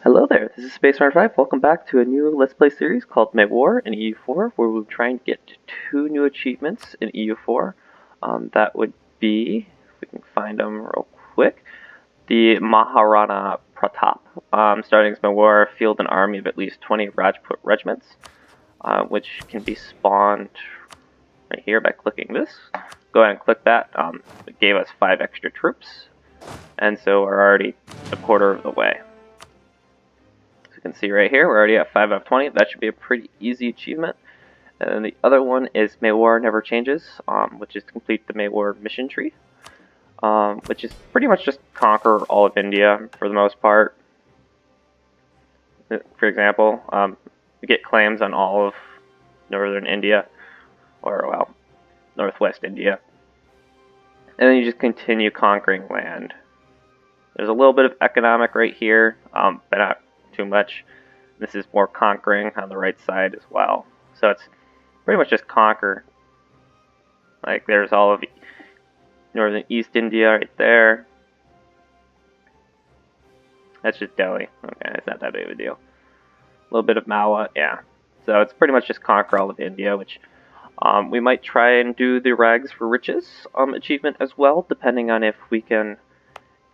Hello there, this is Space Runner 5. Welcome back to a new Let's Play series called Mewar in EU4, where we'll try and get two new achievements in EU4. That would be, if we can find them real quick, the Maharana Pratap, starting as Mewar, field an army of at least 20 Rajput regiments, which can be spawned right here by clicking this. Go ahead and click that. It gave us 5 extra troops, and so we're already a quarter of the way. You can see right here, we're already at 5 out of 20. That should be a pretty easy achievement. And then the other one is Mewar Never Changes, which is to complete the Mewar mission tree, which is pretty much just conquer all of India for the most part. For example, we get claims on all of northern India, or well, northwest India. And then you just continue conquering land. There's a little bit of economic right here, but not too much. This is more conquering on the right side as well. So it's pretty much just conquer. Like there's all of northern East India right there. That's just Delhi. Okay, it's not that big of a deal. A little bit of Mawa, yeah. So it's pretty much just conquer all of India, which we might try and do the Rags for Riches achievement as well, depending on if we can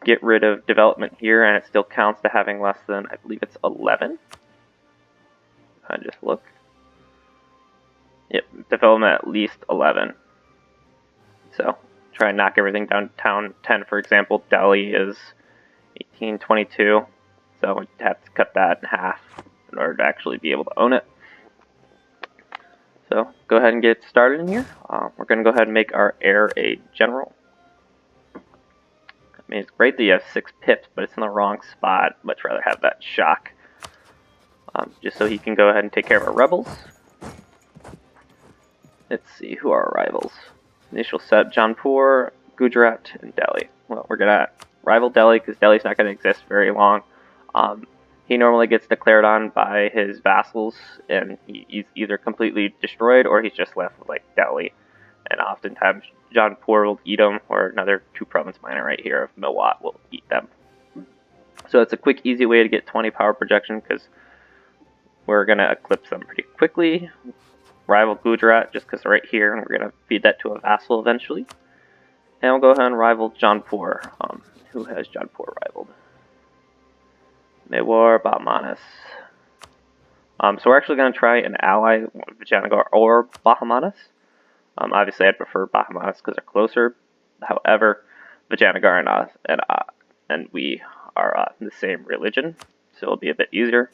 get rid of development here and it still counts to having less than, I believe it's 11. I just look. Yep, development at least 11. So try and knock everything down to town 10, for example. Delhi is 1822, so we have to cut that in half in order to actually be able to own it. So go ahead and get started in here. We're going to go ahead and make our heir a general. I mean, it's great that you have 6 pips, but it's in the wrong spot. Much rather have that shock. Just so he can go ahead and take care of our rebels. Let's see, who are our rivals? Initial set, Jaunpur, Gujarat, and Delhi. Well, we're going to rival Delhi because Delhi's not going to exist very long. He normally gets declared on by his vassals, and he's either completely destroyed or he's just left with, like, Delhi. And oftentimes, Jaunpur will eat them, or another 2-province miner right here of Mewar will eat them. So it's a quick, easy way to get 20 power projection, because we're going to eclipse them pretty quickly. Rival Gujarat, just because they're right here, and we're going to feed that to a vassal eventually. And we'll go ahead and rival Jaunpur. Who has Jaunpur rivaled? Mewar, Bahmanas. So we're actually going to try and ally Vijayanagar or Bahmanas. Obviously, I'd prefer Bahmanas because they're closer. However, Vijayanagar and we are in the same religion, so it'll be a bit easier.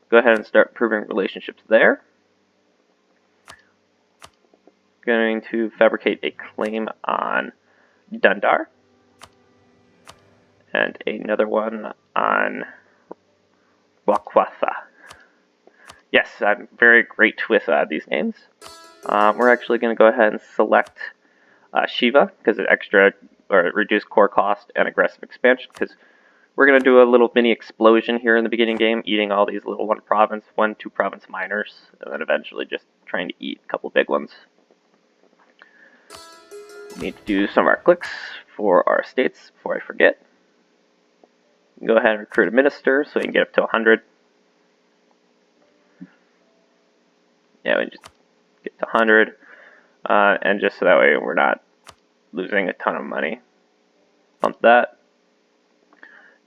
Go ahead and start proving relationships there. Going to fabricate a claim on Dundar. And another one on Wakwatha. Yes, I'm very great with these names. We're actually going to go ahead and select Shiva because it reduced core cost and aggressive expansion, because we're going to do a little mini explosion here in the beginning game, eating all these little 2-province miners, and then eventually just trying to eat a couple big ones. We need to do some of our clicks for our estates before I forget. Go ahead and recruit a minister so we can get up to 100. Yeah, we just get to 100, and just so that way we're not losing a ton of money. Pump that.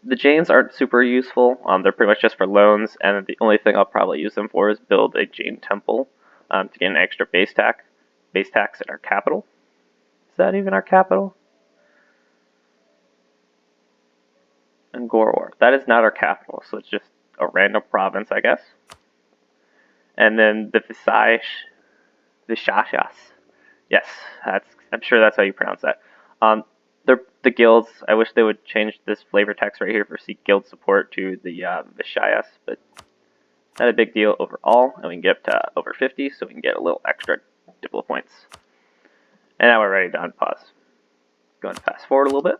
The Jains aren't super useful. They're pretty much just for loans, and the only thing I'll probably use them for is build a Jain temple to get an extra base tax at our capital. Is that even our capital? And Gorwar. That is not our capital, so it's just a random province, I guess. And then the Vishashas. Yes, I'm sure that's how you pronounce that. They're the guilds. I wish they would change this flavor text right here for seek guild support to the Vishayas, but not a big deal overall. And we can get up to over 50, so we can get a little extra diplo points. And now we're ready to unpause. Go and fast forward a little bit.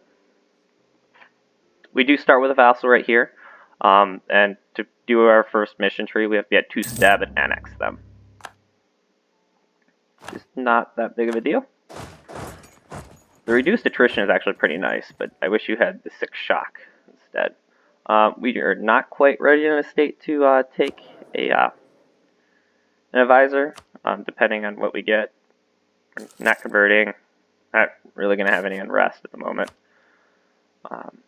We do start with a vassal right here. And to do our first mission tree, we have to get 2 stab and annex them. Just not that big of a deal. The reduced attrition is actually pretty nice, but I wish you had the 6 shock instead. We are not quite ready in a state to take an advisor, depending on what we get. We're not converting, not really going to have any unrest at the moment.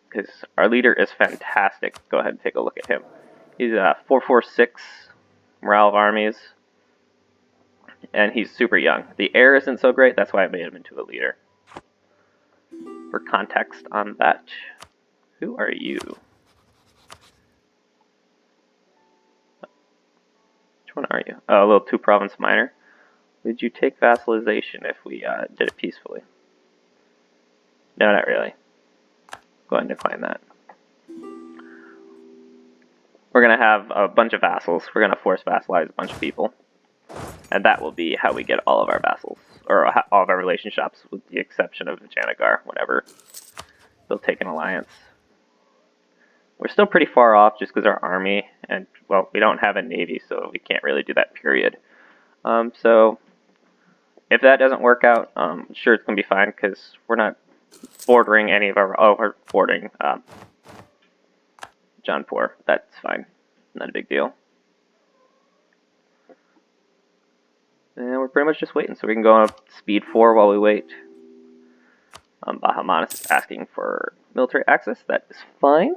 Because our leader is fantastic. Go ahead and take a look at him. He's 446 morale of armies, and he's super young. The heir isn't so great, that's why I made him into a leader. For context on that, who are you? Which one are you? Oh, a little 2-province minor. Would you take vassalization if we did it peacefully? No, not really. Go ahead and decline that. We're going to have a bunch of vassals. We're going to force vassalize a bunch of people. And that will be how we get all of our vassals, or all of our relationships, with the exception of Janagar, whenever they'll take an alliance. We're still pretty far off just because our army, and, well, we don't have a navy, so we can't really do that, period. So, if that doesn't work out, I'm sure it's going to be fine, because we're not bordering any of our, we're bordering Jaunpur. That's fine. Not a big deal. And we're pretty much just waiting, so we can go on speed 4 while we wait. Bahamanas is asking for military access. That is fine.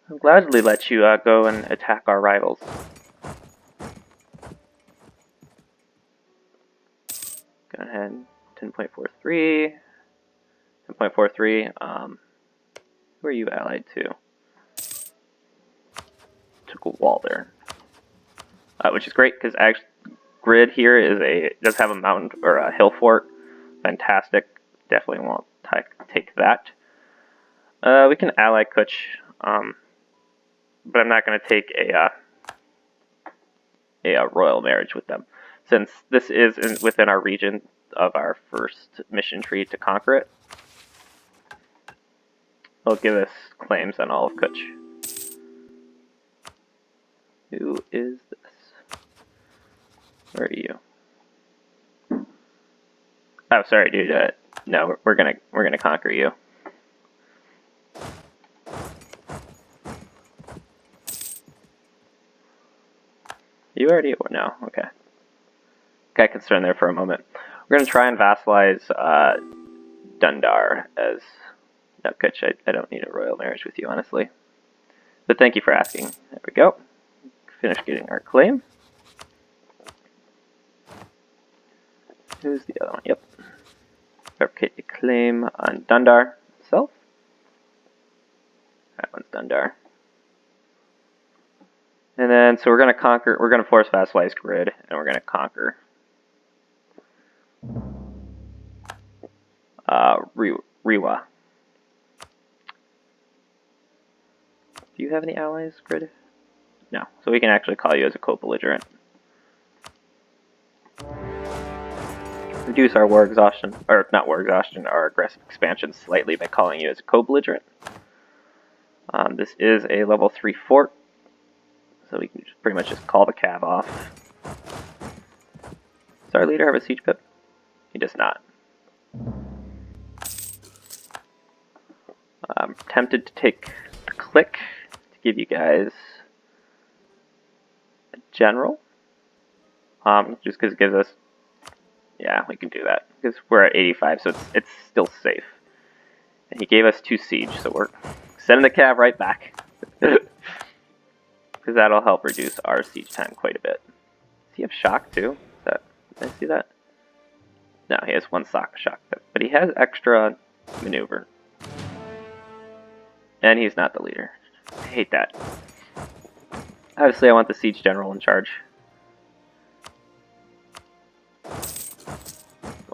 I'll gladly let you go and attack our rivals. Go ahead. 10.43. 10.43. Who are you allied to? Took a wall there. Which is great, because actually grid here does have a mountain or a hill fort. Fantastic. Definitely won't take that. We can ally Kutch, but I'm not going to take a royal marriage with them, since this is within our region of our first mission tree to conquer it. They'll give us claims on all of Kutch. Who is this? Where are you? Oh, sorry, dude. No, we're gonna conquer you. You already? No. Okay. Got concerned there for a moment. We're gonna try and vassalize Dundar as. No, Kutch, I don't need a royal marriage with you, honestly. But thank you for asking. There we go. Finish getting our claim. Who's the other one? Yep. Fabricate a claim on Dundar himself. That one's Dundar. And then, so we're going to conquer, we're going to force vassalize grid, and we're going to conquer Rewa. Do you have any allies, grid? No. So we can actually call you as a co-belligerent. Reduce our war exhaustion, or not war exhaustion, our aggressive expansion slightly by calling you as a co-belligerent. This is a level 3 fort, so we can pretty much just call the cav off. Does our leader have a siege pip? He does not. I'm tempted to take the click to give you guys a general, just because it gives us. Yeah, we can do that, because we're at 85, so it's still safe. And he gave us 2 siege, so we're sending the cav right back. Because that'll help reduce our siege time quite a bit. Does he have shock too? Did I see that? No, he has 1 shock, but he has extra maneuver. And he's not the leader. I hate that. Obviously, I want the siege general in charge.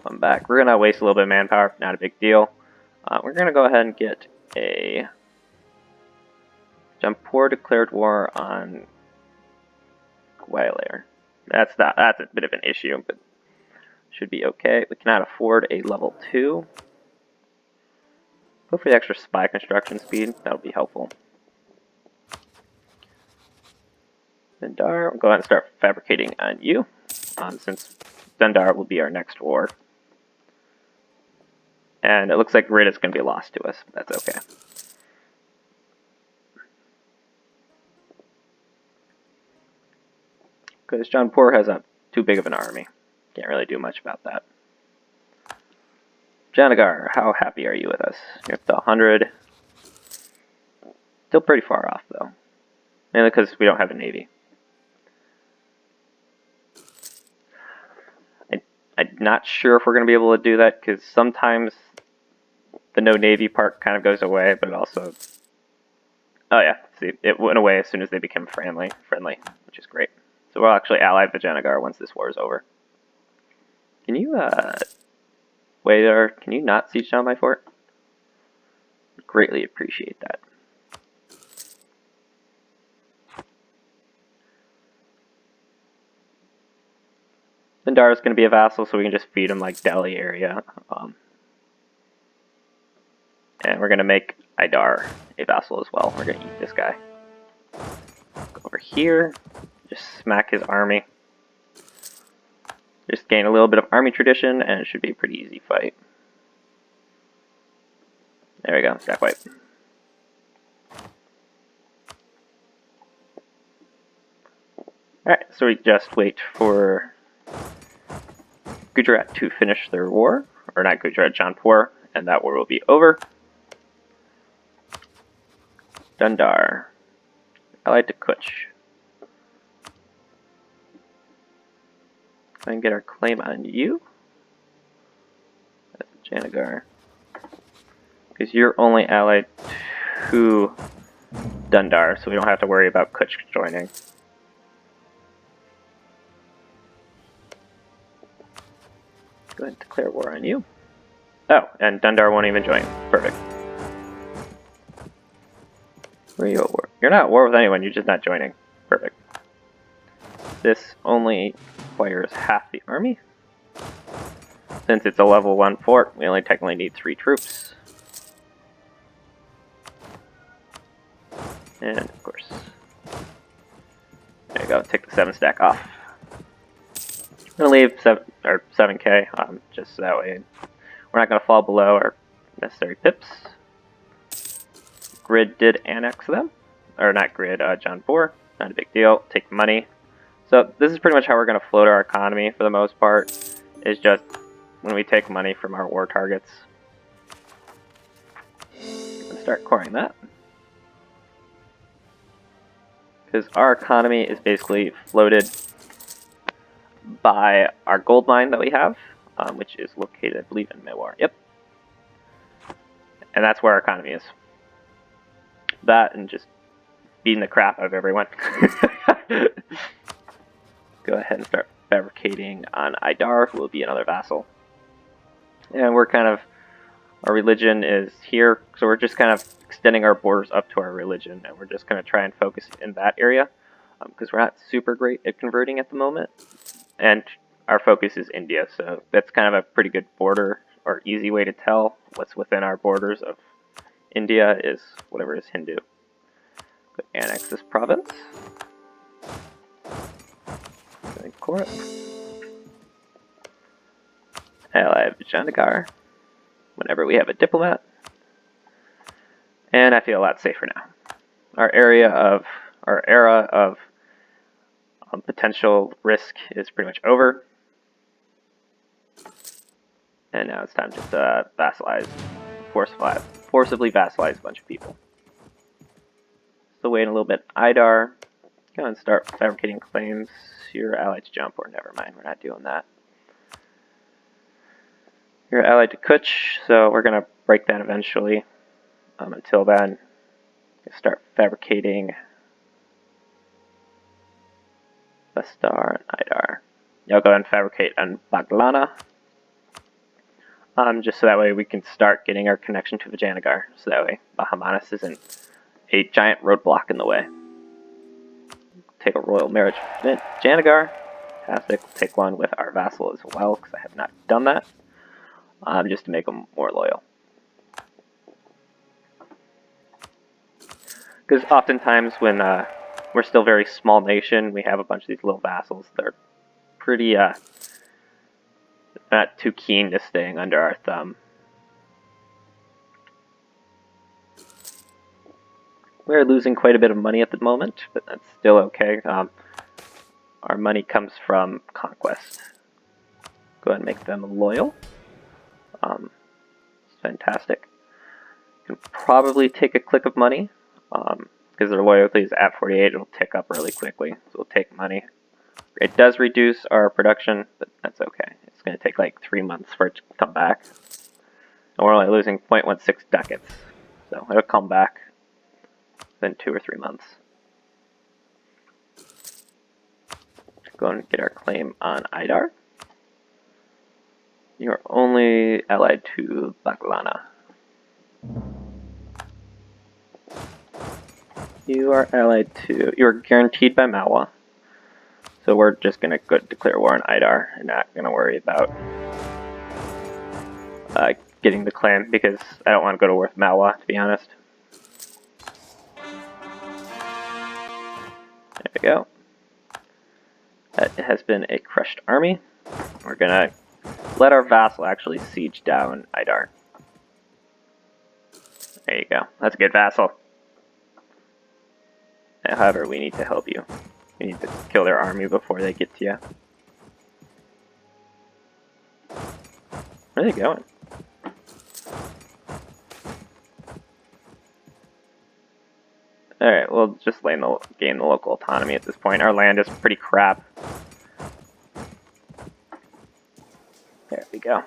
Going back. We're going to waste a little bit of manpower. Not a big deal. We're going to go ahead and get a Jaunpur declared war on Gwalior. That's a bit of an issue, but should be okay. We cannot afford a level 2. Go for the extra spy construction speed. That'll be helpful. Dundar, we'll go ahead and start fabricating on you, since Dundar will be our next war. And it looks like grid is going to be lost to us. But that's okay. Because Jaunpur has too big of an army. Can't really do much about that. Janagar, how happy are you with us? You're up to 100. Still pretty far off, though. Mainly because we don't have a navy. I'm not sure if we're going to be able to do that, because sometimes the no navy part kind of goes away, but also... Oh yeah, see, it went away as soon as they became friendly, which is great. So we'll actually ally Vijayanagar once this war is over. Can you, wait, or can you not siege down my fort? Greatly appreciate that. Bindar is going to be a vassal, so we can just feed him like Delhi area. And we're going to make Idar a vassal as well. We're going to eat this guy. Go over here, just smack his army. Just gain a little bit of army tradition, and it should be a pretty easy fight. There we go, stack wipe. Alright, so we just wait for Gujarat to finish their war. Or not Gujarat, Jaunpur, and that war will be over. Dundar. Allied to Kutch. Try and get our claim on you. That's Janagar. Because you're only allied to Dundar, so we don't have to worry about Kutch joining. Go ahead and declare war on you. Oh, and Dundar won't even join. Perfect. Where are you at war? You're not at war with anyone, you're just not joining. Perfect. This only requires half the army. Since it's a level 1 fort, we only technically need 3 troops. And of course, there you go, take the 7 stack off. I'm going to leave 7k, just so that way we're not going to fall below our necessary pips. Grid did annex them, or not Grid, Jaunpur, not a big deal, take money. So this is pretty much how we're going to float our economy for the most part, is just when we take money from our war targets. Start coring that. Because our economy is basically floated by our gold mine that we have, which is located, I believe, in Mewar. Yep. And that's where our economy is. That and just beating the crap out of everyone. Go ahead and start fabricating on Idar, who will be another vassal. And we're kind of, our religion is here, so we're just kind of extending our borders up to our religion, and we're just going to try and focus in that area, because we're not super great at converting at the moment. And our focus is India, so that's kind of a pretty good border, or easy way to tell what's within our borders of India is whatever is Hindu. Go annex this province. And core it. Ally Vijayanagar. Whenever we have a diplomat. And I feel a lot safer now. Our era of potential risk is pretty much over. And now it's time just to vassalize, forcibly vassalize a bunch of people. Still waiting a little bit. Idar, go and start fabricating claims. You're allied to Jaunpur, never mind, we're not doing that. You're allied to Kutch, so we're going to break that eventually. Until then, start fabricating Bastar and Idar. Y'all go and fabricate on Baglana. Just so that way we can start getting our connection to Vijayanagar. So that way Bahamanis isn't a giant roadblock in the way. Take a royal marriage with Vijayanagar. Fantastic. We'll take one with our vassal as well, because I have not done that. Just to make them more loyal. Because oftentimes when we're still a very small nation, we have a bunch of these little vassals that are pretty not too keen to staying under our thumb. We're losing quite a bit of money at the moment, but that's still okay. Our money comes from conquest. Go ahead and make them loyal. It's fantastic. You can probably take a click of money, because their loyalty is at 48. It'll tick up really quickly, so we'll take money. It does reduce our production, but that's okay. It's going to take like 3 months for it to come back. And we're only losing 0.16 ducats, so it'll come back within 2 or 3 months. Go and get our claim on Idar. You're only allied to Baklana. You are allied to... You are guaranteed by Malwa. So we're just going to go declare war on Idar and not going to worry about getting the claim, because I don't want to go to war with Malwa, to be honest. There we go. That has been a crushed army. We're going to let our vassal actually siege down Idar. There you go. That's a good vassal. However, we need to help you. We need to kill their army before they get to you. Where are they going? Alright, we'll just gain the local autonomy at this point. Our land is pretty crap. There we go.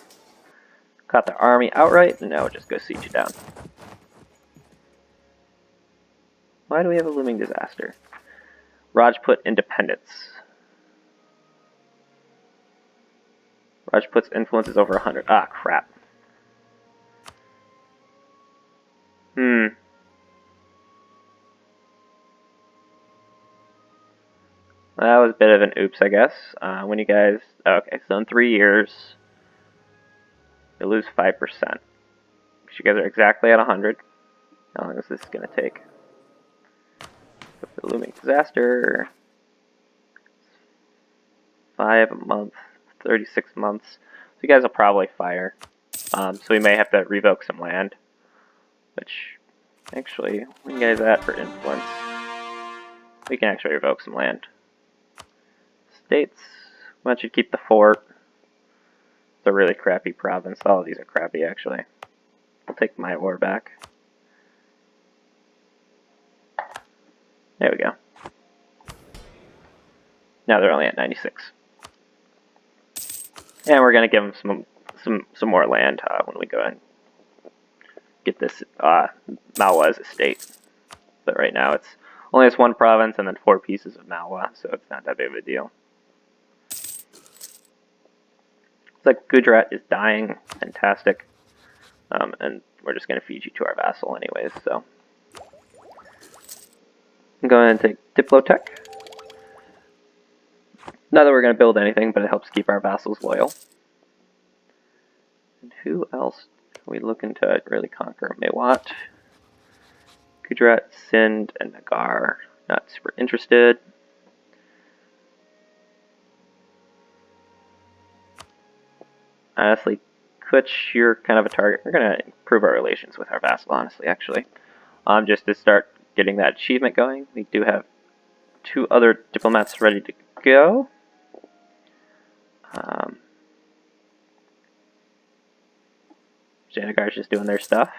Got the army outright, and now we'll just go siege it down. Why do we have a looming disaster? Rajput independence. Rajput's influence is over 100. Ah, crap. That was a bit of an oops, I guess. When you guys... Okay, so in 3 years, you'll lose 5%. Because you guys are exactly at 100. How long is this going to take? The looming disaster. 5 a month, 36 months. So you guys will probably fire. So we may have to revoke some land. Which, actually, what are you guys at for influence? We can actually revoke some land. States, why don't you keep the fort? It's a really crappy province. All of these are crappy, actually. I'll take my war back. There we go. Now they're only at 96. And we're gonna give them some more land when we go and get this Malwa as a state. But right now it's only this one province and then 4 pieces of Malwa, so it's not that big of a deal. It's like Gujarat is dying. Fantastic. And we're just gonna feed you to our vassal anyways, so. I'm going to take Diplotech. Not that we're going to build anything, but it helps keep our vassals loyal. And who else are we looking to really conquer? Mewat, Gujarat, Sindh, and Nagar. Not super interested. Honestly, Kutch, you're kind of a target. We're going to improve our relations with our vassal, honestly, actually. Just to start getting that achievement going. We do have 2 other diplomats ready to go. Janagar's just doing their stuff.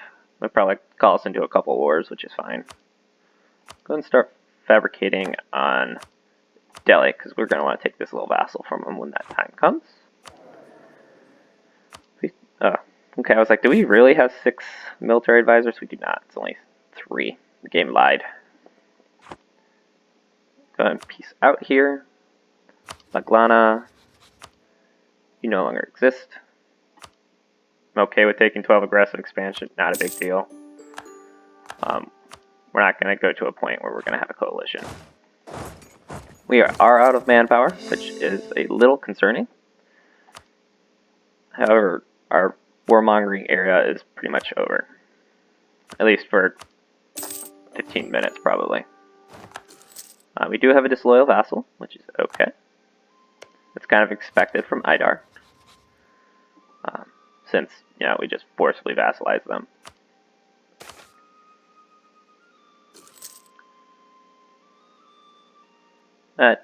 They'll probably call us into a couple wars, which is fine. Go ahead and start fabricating on Delhi, because we're going to want to take this little vassal from him when that time comes. Okay, I was like, do we really have 6 military advisors? We do not. It's only 3. The game lied. Go ahead and peace out here. Baklana, you no longer exist. I'm okay with taking 12 aggressive expansion, not a big deal. We're not going to go to a point where we're going to have a coalition. We are out of manpower, which is a little concerning. However, our warmongering area is pretty much over. At least for 15 minutes, probably. We do have a disloyal vassal, which is okay. It's kind of expected from Idar. Since, you know, we just forcibly vassalize them. Nah,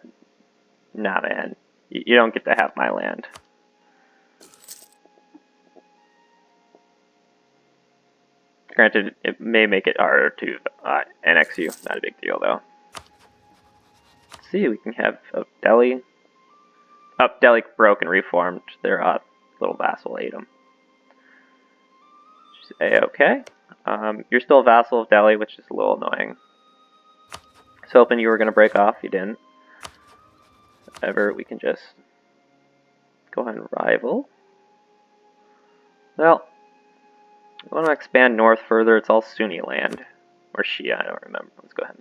man. You don't get to have my land. Granted, it may make it harder to annex you. Not a big deal, though. Let's see, we can have Delhi. Oh, Delhi broke and reformed. Their little vassal ate them. A-okay. You're still a vassal of Delhi, which is a little annoying. I was hoping you were going to break off. You didn't. However, we can just go ahead and rival. Well, I want to expand north further. It's all Sunni land. Or Shia, I don't remember. Let's go ahead.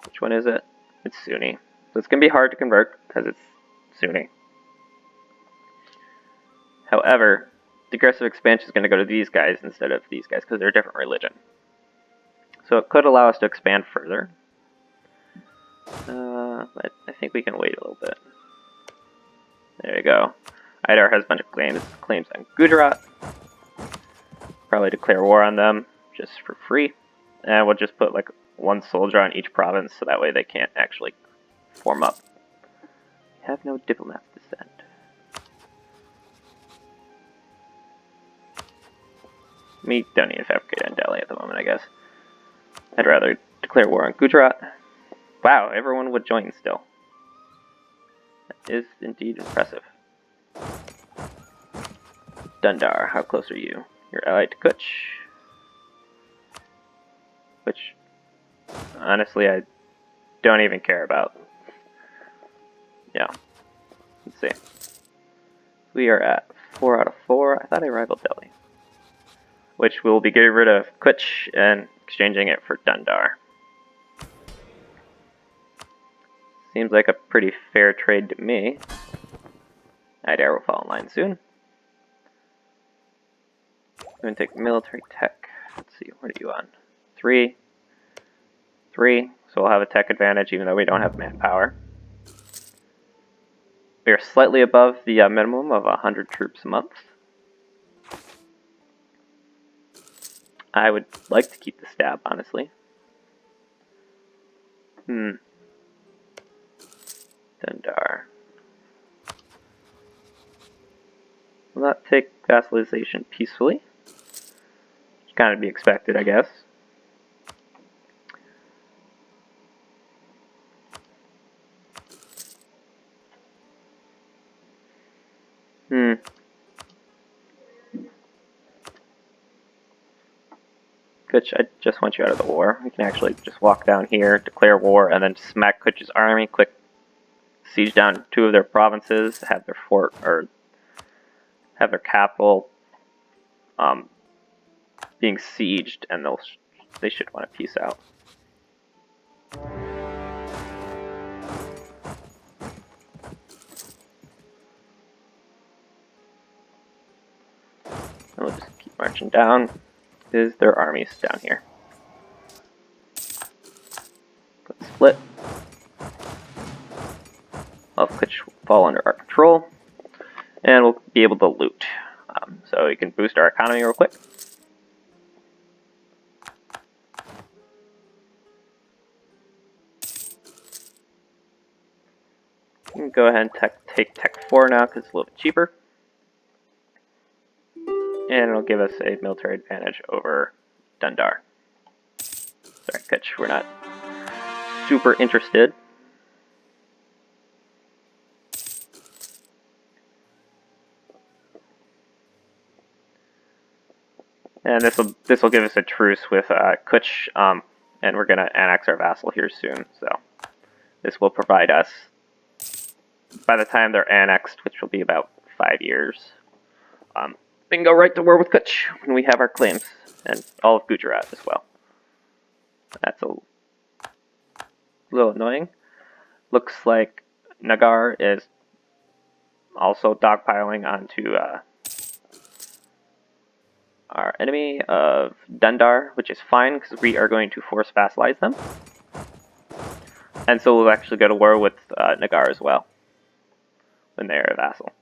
Which one is it? It's Sunni. So it's going to be hard to convert because it's Sunni. However, the aggressive expansion is going to go to these guys instead of these guys because they're a different religion. So it could allow us to expand further. But I think we can wait a little bit. There you go. Idar has a bunch of claims on Gujarat. Probably declare war on them just for free. And we'll just put like one soldier on each province so that way they can't actually form up. We have no diplomats to send. We don't need to fabricate in Delhi at the moment, I guess. I'd rather declare war on Gujarat. Wow, everyone would join still. That is indeed impressive. Dundar, how close are you? You're allied to Kutch. Which, honestly, I don't even care about. Yeah. Let's see. We are at 4 out of 4. I thought I rivaled Delhi. Which we'll be getting rid of Kutch and exchanging it for Dundar. Seems like a pretty fair trade to me. Idar will fall in line soon. I'm going to take military tech. Let's see, what are you on? 3. 3. So we'll have a tech advantage even though we don't have manpower. We are slightly above the minimum of 100 troops a month. I would like to keep the stab, honestly. Dundar. Will not take vassalization peacefully. Which kind of be expected, I guess. Kutch, I just want you out of the war. We can actually just walk down here, declare war, and then smack Kutch's army, quick siege down 2 of their provinces, have their fort, or have their capital being sieged, and they should want to peace out. And we'll just keep marching down. Is their armies down here. Let's split. All of Kutch will fall under our control, and we'll be able to loot. So we can boost our economy real quick. We can go ahead and take Tech 4 now because it's a little bit cheaper. And it'll give us a military advantage over Dundar. Sorry, Kutch, we're not super interested. And this will give us a truce with Kutch, and we're gonna annex our vassal here soon. So this will provide us, by the time they're annexed, which will be about 5 years, we can go right to war with Kutch when we have our claims, and all of Gujarat as well. That's a little annoying. Looks like Nagar is also dogpiling onto our enemy of Dundar, which is fine because we are going to force vassalize them. And so we'll actually go to war with Nagar as well when they are a vassal.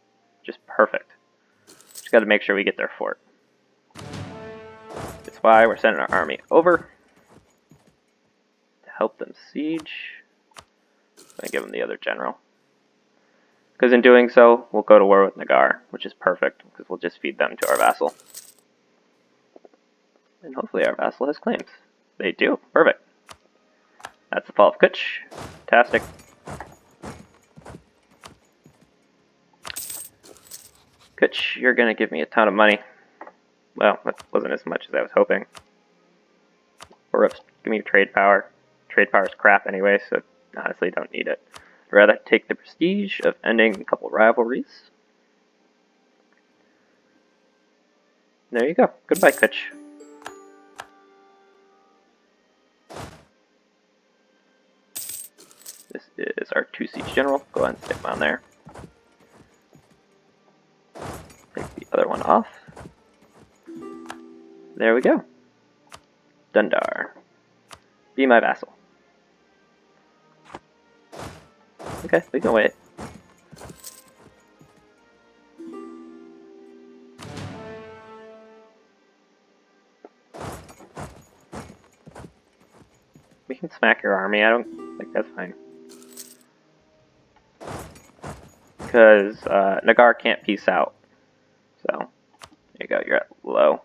Just perfect. Just got to make sure we get their fort. That's why we're sending our army over to help them siege. going to give him the other general. Because in doing so, we'll go to war with Nagar, which is perfect, because we'll just feed them to our vassal. And hopefully our vassal has claims. They do. Perfect. That's the fall of Kutch. Fantastic. Kutch, you're going to give me a ton of money. Well, that wasn't as much as I was hoping. Or give me trade power. Trade power's crap anyway, so honestly don't need it. I'd rather take the prestige of ending a couple rivalries. There you go. Goodbye, Kutch. This is our 2-siege general. Go ahead and stick him on there. Take the other one off. There we go. Dundar. Be my vassal. Okay, we can wait. We can smack your army. I don't think that's fine. Because Nagar can't peace out. So, there you go. You're at low.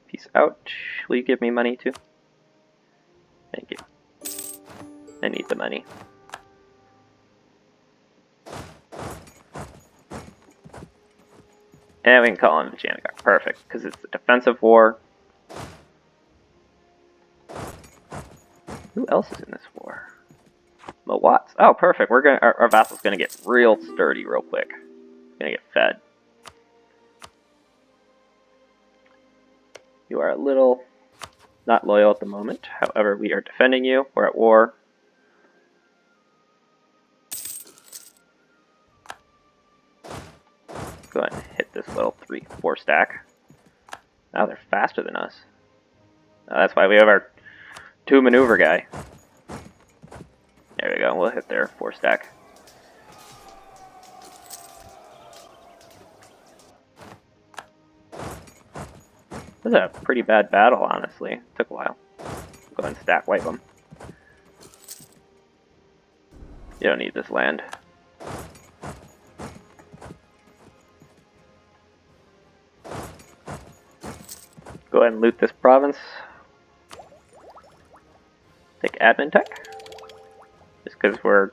Peace out. Will you give me money too? Thank you. I need the money. And we can call him Janagar. Perfect, because it's a defensive war. Who else is in this war? Mewar. Oh, perfect. We're gonna our vassal's gonna get real sturdy real quick. Gonna get fed. You are a little not loyal at the moment. However, we are defending you. We're at war. Go ahead and hit this little 3-4 stack. Now they're faster than us. That's why we have our 2 maneuver guy. There we go. We'll hit their 4 stack. This is a pretty bad battle, honestly. It took a while. Go ahead and stack wipe them. You don't need this land. Go ahead and loot this province. Take admin tech. Just because we're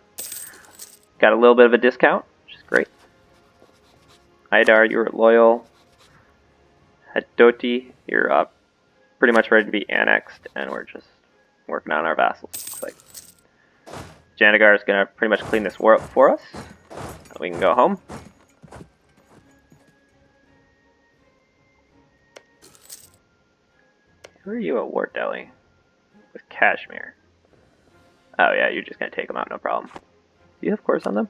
got a little bit of a discount, which is great. Idar, you're loyal. Hadoti, you're pretty much ready to be annexed, and we're just working on our vassals. Looks like Janagar is going to pretty much clean this war up for us. We can go home. Who are you at War Delhi? With Kashmir. Oh yeah, you're just going to take them out, no problem. Do you have cores on them?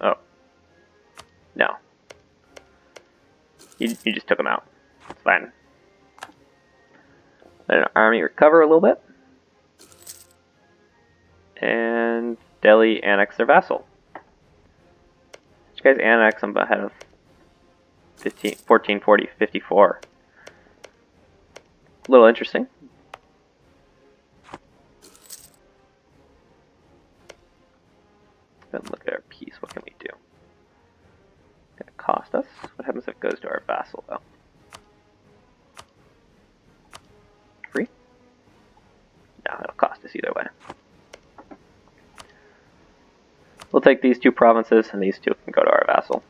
Oh. No. You just took them out. It's fine. Let an army recover a little bit. And Delhi annex their vassal. Which guys annex them ahead of 1440, 54. A little interesting. Let's look at our piece. What can we do? It's gonna cost us. What happens if it goes to our vassal though? Free? No, it'll cost us either way. We'll take these 2 provinces, and these 2 can go to our vassal.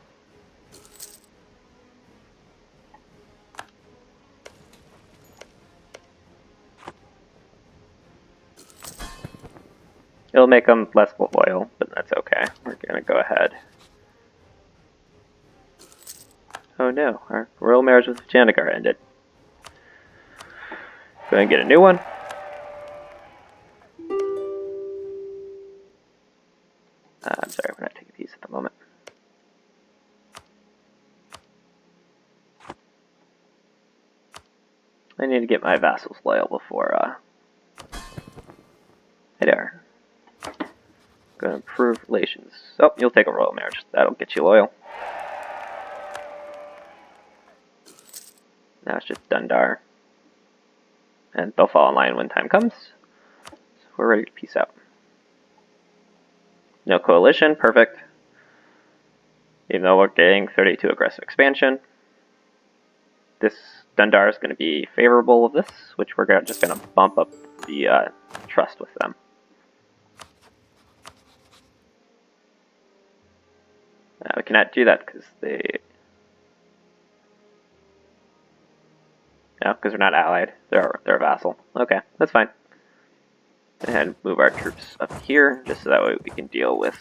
It'll make them less loyal, but that's okay. We're gonna go ahead. Oh no, our royal marriage with Janagar ended. Go ahead and get a new one. I'm sorry, we're not taking peace at the moment. I need to get my vassals loyal before, Hey there. Gonna improve relations. Oh, you'll take a royal marriage. That'll get you loyal. Now it's just Dundar. And they'll fall in line when time comes. we're ready to peace out. No coalition, perfect. Even though we're getting 32 aggressive expansion. This Dundar is going to be favorable of this, which we're just going to bump up the trust with them. We cannot do that because they... No, because they're not allied. They're a vassal. Okay, that's fine. And move our troops up here, just so that way we can deal with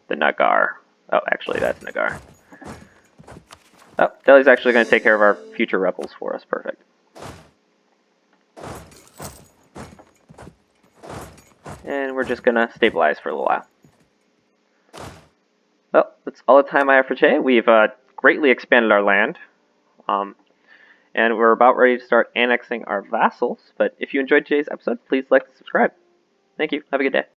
the Nagar. Oh, actually, that's Nagar. Oh, Delhi's actually going to take care of our future rebels for us. Perfect. And we're just going to stabilize for a little while. Well, that's all the time I have for today. We've greatly expanded our land. And we're about ready to start annexing our vassals. But if you enjoyed today's episode, please like and subscribe. Thank you. Have a good day.